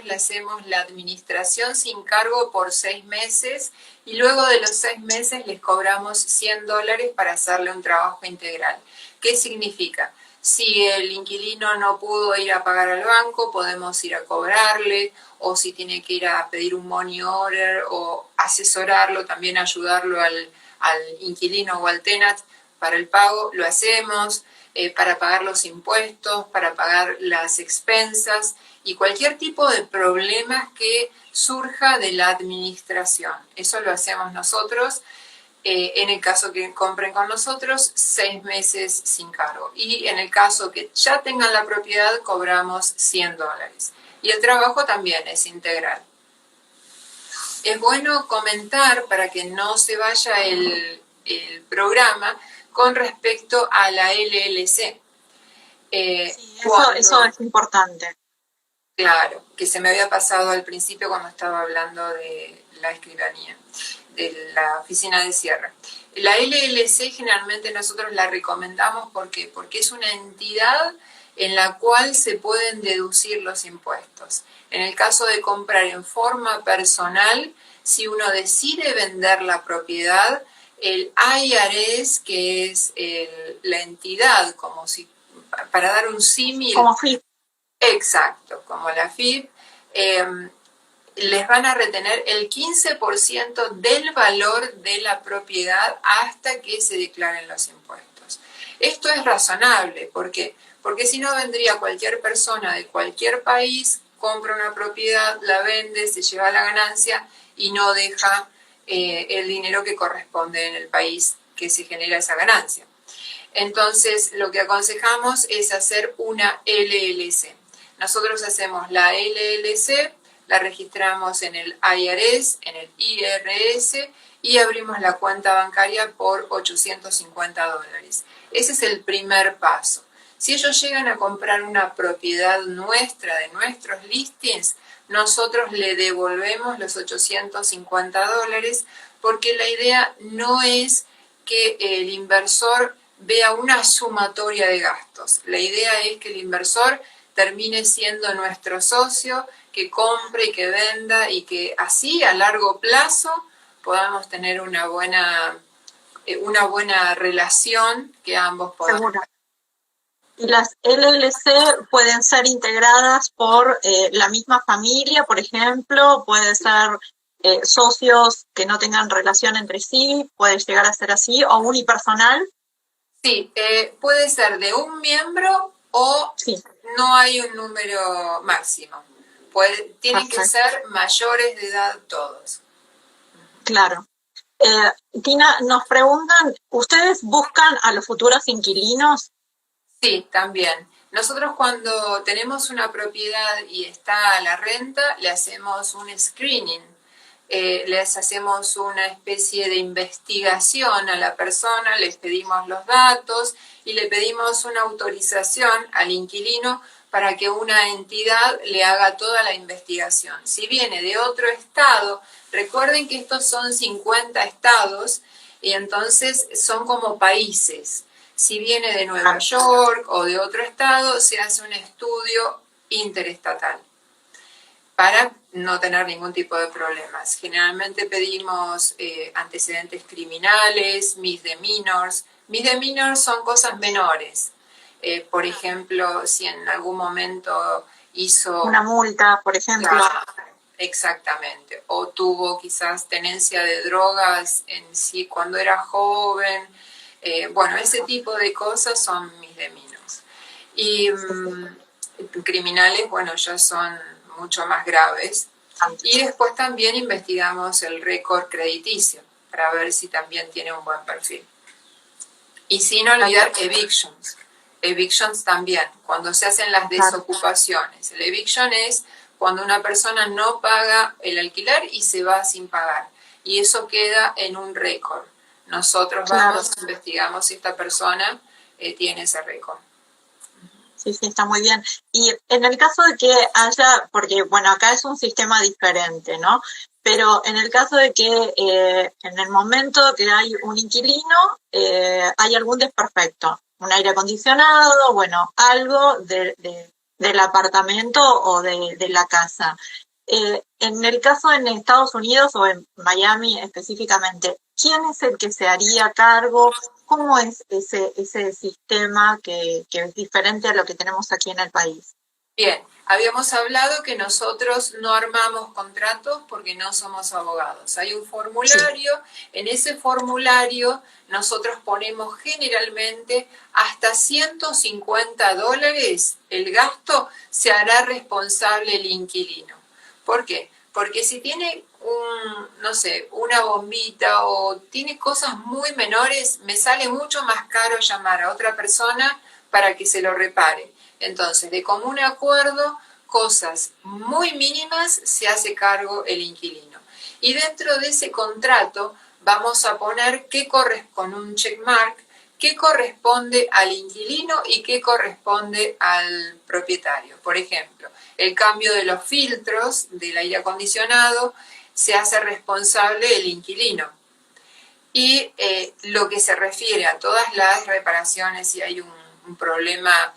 Speaker 2: le hacemos la administración sin cargo por 6 meses y luego de los 6 meses les cobramos $100 para hacerle un trabajo integral. ¿Qué significa? Si el inquilino no pudo ir a pagar al banco, podemos ir a cobrarle, o si tiene que ir a pedir un money order o asesorarlo, también ayudarlo al inquilino o al tenant para el pago, lo hacemos. Para pagar los impuestos, para pagar las expensas y cualquier tipo de problemas que surja de la administración. Eso lo hacemos nosotros. En el caso que compren con nosotros, 6 meses sin cargo. Y en el caso que ya tengan la propiedad, cobramos $100. Y el trabajo también es integral. Es bueno comentar, para que no se vaya el programa, con respecto a la LLC.
Speaker 1: Eso es importante.
Speaker 2: Claro, que se me había pasado al principio cuando estaba hablando de la escribanía, de la oficina de cierre. La LLC generalmente nosotros la recomendamos porque es una entidad en la cual se pueden deducir los impuestos. En el caso de comprar en forma personal, si uno decide vender la propiedad, el IRS, que es la entidad, como si, para dar un símil.
Speaker 1: Como FIP.
Speaker 2: Exacto, como la FIP, les van a retener el 15% del valor de la propiedad hasta que se declaren los impuestos. Esto es razonable, porque si no vendría cualquier persona de cualquier país, compra una propiedad, la vende, se lleva la ganancia y no deja el dinero que corresponde en el país que se genera esa ganancia. Entonces, lo que aconsejamos es hacer una LLC. Nosotros hacemos la LLC, la registramos en el IRS, en el IRS y abrimos la cuenta bancaria por $850. Ese es el primer paso. Si ellos llegan a comprar una propiedad nuestra, de nuestros listings, nosotros le devolvemos los $850 porque la idea no es que el inversor vea una sumatoria de gastos. La idea es que el inversor termine siendo nuestro socio, que compre y que venda y que así a largo plazo podamos tener una buena relación que ambos podamos.
Speaker 1: ¿Y las LLC pueden ser integradas por la misma familia, por ejemplo? ¿Puede ser socios que no tengan relación entre sí? ¿Puede llegar a ser así? ¿O unipersonal?
Speaker 2: Sí, puede ser de un miembro o
Speaker 1: Sí,
Speaker 2: no hay un número máximo. Tienen que
Speaker 1: perfecto.
Speaker 2: ser mayores de edad todos.
Speaker 1: Claro. Tina, nos preguntan, ¿ustedes buscan a los futuros inquilinos?
Speaker 2: Sí, también. Nosotros cuando tenemos una propiedad y está a la renta, le hacemos un screening, les hacemos una especie de investigación a la persona, les pedimos los datos y le pedimos una autorización al inquilino para que una entidad le haga toda la investigación. Si viene de otro estado, recuerden que estos son 50 estados y entonces son como países. Si viene de Nueva York o de otro estado, se hace un estudio interestatal para no tener ningún tipo de problemas. Generalmente pedimos antecedentes criminales, misdemeanors. Misdemeanors son cosas menores. Por ejemplo, si en algún momento hizo...
Speaker 1: Una multa, por ejemplo.
Speaker 2: Exactamente. O tuvo quizás tenencia de drogas en sí cuando era joven. Bueno, ese tipo de cosas son misdemeanors. Y criminales, bueno, ya son mucho más graves. Y después también investigamos el récord crediticio para ver si también tiene un buen perfil. Y sin olvidar evictions. Evictions también, cuando se hacen las desocupaciones. El eviction es cuando una persona no paga el alquiler y se va sin pagar. Y eso queda en un récord. Nosotros vamos, investigamos si esta persona tiene ese récord.
Speaker 1: Sí, sí, está muy bien. Y en el caso de que haya, porque bueno, acá es un sistema diferente, ¿no? Pero en el caso de que en el momento que hay un inquilino, hay algún desperfecto, un aire acondicionado, bueno, algo del apartamento o de la casa. En el caso en Estados Unidos o en Miami específicamente, ¿quién es el que se haría cargo? ¿Cómo es ese sistema que es diferente a lo que tenemos aquí en el país?
Speaker 2: Bien, habíamos hablado que nosotros no armamos contratos porque no somos abogados. Hay un formulario, en ese formulario nosotros ponemos generalmente hasta $150 el gasto, se hará responsable el inquilino. ¿Por qué? Porque si tiene no sé, una bombita o tiene cosas muy menores, me sale mucho más caro llamar a otra persona para que se lo repare. Entonces, de común acuerdo, cosas muy mínimas se hace cargo el inquilino. Y dentro de ese contrato vamos a poner con un checkmark qué corresponde al inquilino y qué corresponde al propietario. Por ejemplo, el cambio de los filtros del aire acondicionado se hace responsable el inquilino. Y lo que se refiere a todas las reparaciones, si hay un problema,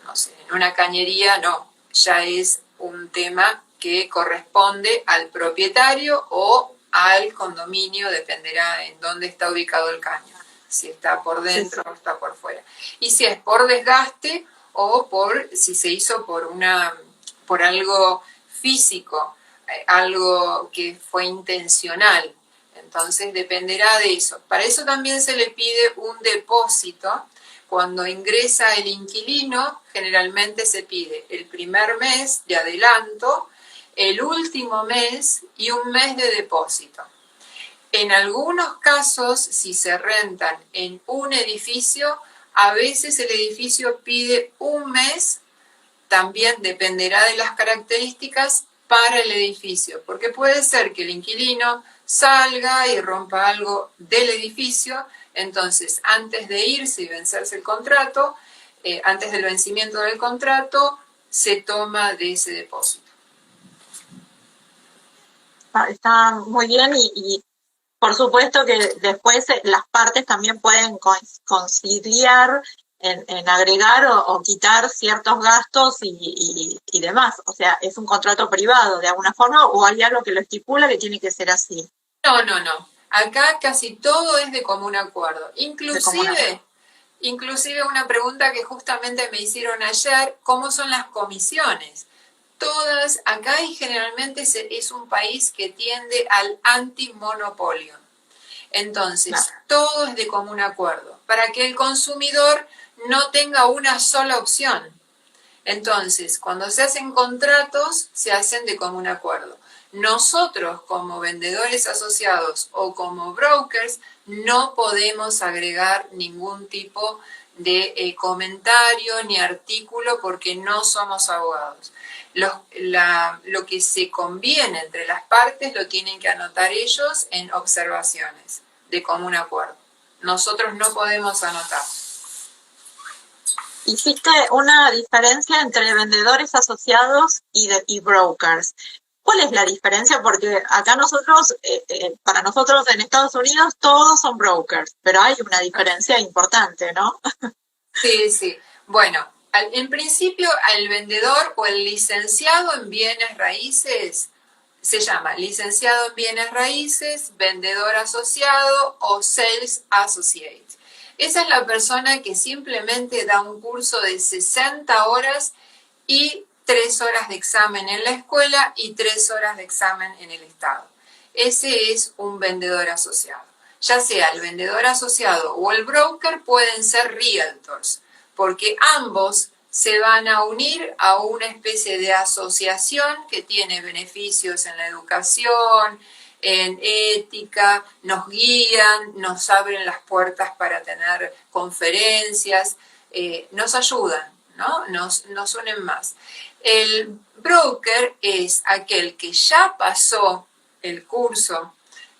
Speaker 2: no sé, en una cañería, no, ya es un tema que corresponde al propietario o al condominio, dependerá en dónde está ubicado el caño, si está por dentro o está por fuera. Y si es por desgaste o si se hizo por algo físico, algo que fue intencional. Entonces dependerá de eso. Para eso también se le pide un depósito. Cuando ingresa el inquilino, generalmente se pide el primer mes de adelanto, el último mes y un mes de depósito. En algunos casos, si se rentan en un edificio, a veces el edificio pide un mes, también dependerá de las características para el edificio, porque puede ser que el inquilino salga y rompa algo del edificio, entonces antes de irse y vencerse el contrato, antes del vencimiento del contrato, se toma de ese depósito.
Speaker 1: Está muy bien y por supuesto que después las partes también pueden conciliar en agregar o quitar ciertos gastos y demás. O sea, es un contrato privado de alguna forma o hay algo que lo estipula que tiene que ser así.
Speaker 2: No. Acá casi todo es de común acuerdo. Inclusive una pregunta que justamente me hicieron ayer, ¿cómo son las comisiones? Todas, acá y generalmente es un país que tiende al antimonopolio. Entonces, todo es de común acuerdo, para que el consumidor no tenga una sola opción. Entonces, cuando se hacen contratos, se hacen de común acuerdo. Nosotros, como vendedores asociados o como brokers, no podemos agregar ningún tipo de comentario ni artículo porque no somos abogados. Lo que se conviene entre las partes lo tienen que anotar ellos en observaciones de común acuerdo. Nosotros no podemos anotar.
Speaker 1: Hiciste una diferencia entre vendedores asociados y brokers. ¿Cuál es la diferencia? Porque acá nosotros, para nosotros en Estados Unidos, todos son brokers, pero hay una diferencia importante, ¿no?
Speaker 2: Sí, sí. Bueno, en principio al vendedor o el licenciado en bienes raíces se llama licenciado en bienes raíces, vendedor asociado o sales associate. Esa es la persona que simplemente da un curso de 60 horas y 3 horas de examen en la escuela y 3 horas de examen en el Estado. Ese es un vendedor asociado. Ya sea el vendedor asociado o el broker pueden ser realtors, porque ambos se van a unir a una especie de asociación que tiene beneficios en la educación, en ética, nos guían, nos abren las puertas para tener conferencias, nos ayudan, ¿no? Nos unen más. El broker es aquel que ya pasó el curso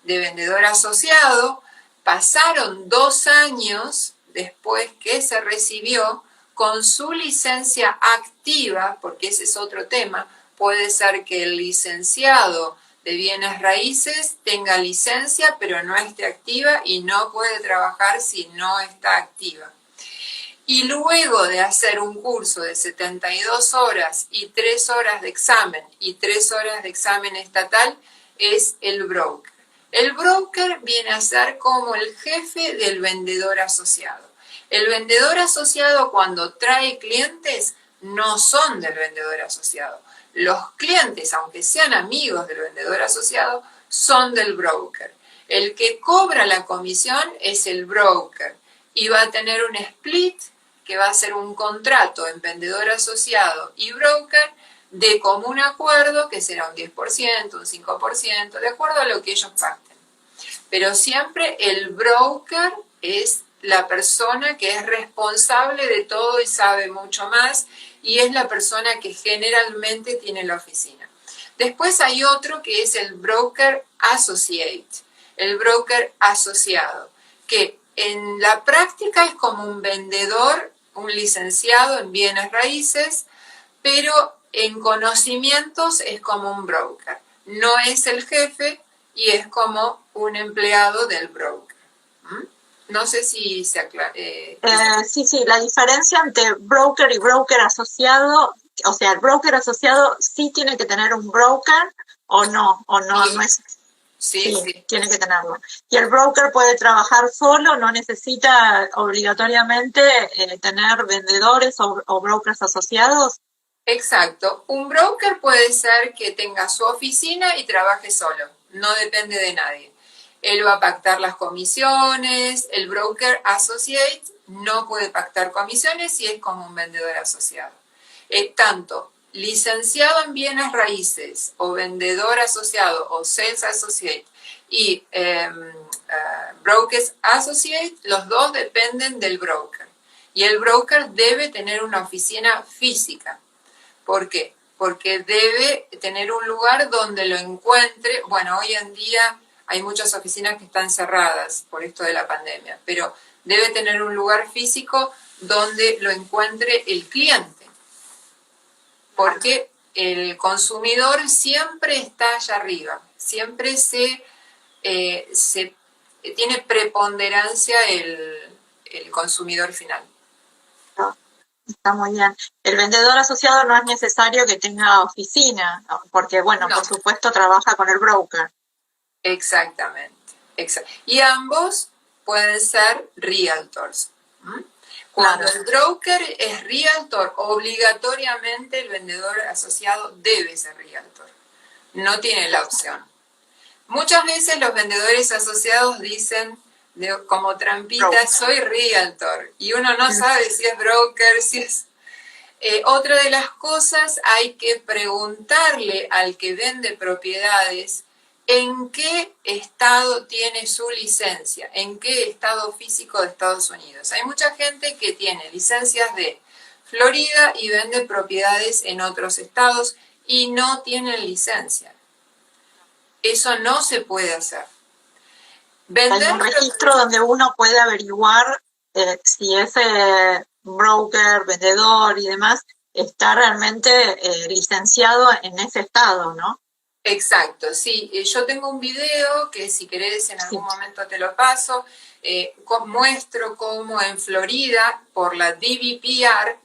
Speaker 2: de vendedor asociado, pasaron 2 años después que se recibió con su licencia activa, porque ese es otro tema, puede ser que el licenciado de bienes raíces tenga licencia pero no esté activa y no puede trabajar si no está activa. Y luego de hacer un curso de 72 horas y 3 horas de examen y 3 horas de examen estatal, es el broker. El broker viene a ser como el jefe del vendedor asociado. El vendedor asociado cuando trae clientes no son del vendedor asociado. Los clientes, aunque sean amigos del vendedor asociado, son del broker. El que cobra la comisión es el broker y va a tener un split que va a ser un contrato en vendedor asociado y broker de común acuerdo, que será un 10%, un 5%, de acuerdo a lo que ellos pacten. Pero siempre el broker es la persona que es responsable de todo y sabe mucho más, y es la persona que generalmente tiene la oficina. Después hay otro que es el broker associate, el broker asociado, que en la práctica es como un vendedor, un licenciado en bienes raíces, pero en conocimientos es como un broker. No es el jefe y es como un empleado del broker. No sé si se aclara.
Speaker 1: Sí, la diferencia entre broker y broker asociado, o sea, el broker asociado sí tiene que tener un broker o no es. Sí, tiene que tenerlo. Y el broker puede trabajar solo, no necesita obligatoriamente tener vendedores o brokers asociados.
Speaker 2: Exacto. Un broker puede ser que tenga su oficina y trabaje solo. No depende de nadie. Él va a pactar las comisiones. El broker associate no puede pactar comisiones y es como un vendedor asociado. Tanto licenciado en bienes raíces o vendedor asociado o sales associate y brokers associate, los dos dependen del broker. Y el broker debe tener una oficina física. ¿Por qué? Porque debe tener un lugar donde lo encuentre. Bueno, hoy en día hay muchas oficinas que están cerradas por esto de la pandemia, pero debe tener un lugar físico donde lo encuentre el cliente. Porque el consumidor siempre está allá arriba, siempre tiene preponderancia el consumidor final.
Speaker 1: Está muy bien. El vendedor asociado no es necesario que tenga oficina, porque, bueno, no. Por supuesto trabaja con el broker.
Speaker 2: Exactamente. Y ambos pueden ser realtors. Cuando el broker es realtor, obligatoriamente el vendedor asociado debe ser realtor. No tiene la opción. Muchas veces los vendedores asociados dicen como trampita, soy realtor, y uno no sabe si es broker, si es... otra de las cosas, hay que preguntarle al que vende propiedades en qué estado tiene su licencia, en qué estado físico de Estados Unidos. Hay mucha gente que tiene licencias de Florida y vende propiedades en otros estados y no tienen licencia. Eso no se puede hacer.
Speaker 1: Hay un registro donde uno puede averiguar si ese broker, vendedor y demás está realmente licenciado en ese estado, ¿no?
Speaker 2: Exacto, sí. Yo tengo un video que si querés en algún momento te lo paso. Muestro cómo en Florida, por la DBPR,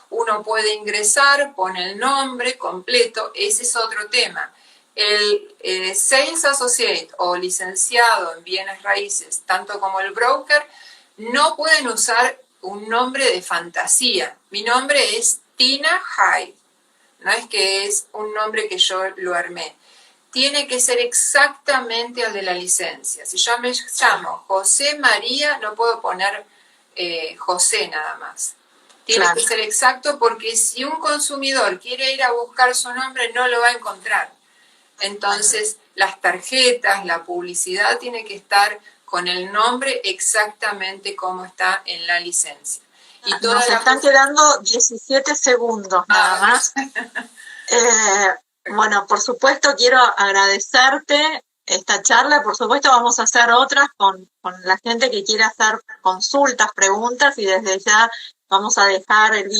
Speaker 2: uno puede ingresar, pone el nombre completo, ese es otro tema. El Sales Associate o licenciado en bienes raíces, tanto como el broker, no pueden usar un nombre de fantasía. Mi nombre es Tina Hyde, no es que es un nombre que yo lo armé. Tiene que ser exactamente el de la licencia. Si yo me llamo José María, no puedo poner José nada más. Tiene que ser exacto, porque si un consumidor quiere ir a buscar su nombre, no lo va a encontrar. Entonces, las tarjetas, la publicidad tiene que estar con el nombre exactamente como está en la licencia. Y
Speaker 1: nos están quedando 17 segundos nada más. Bueno, por supuesto quiero agradecerte esta charla. Por supuesto vamos a hacer otras con la gente que quiera hacer consultas, preguntas, y desde ya vamos a dejar el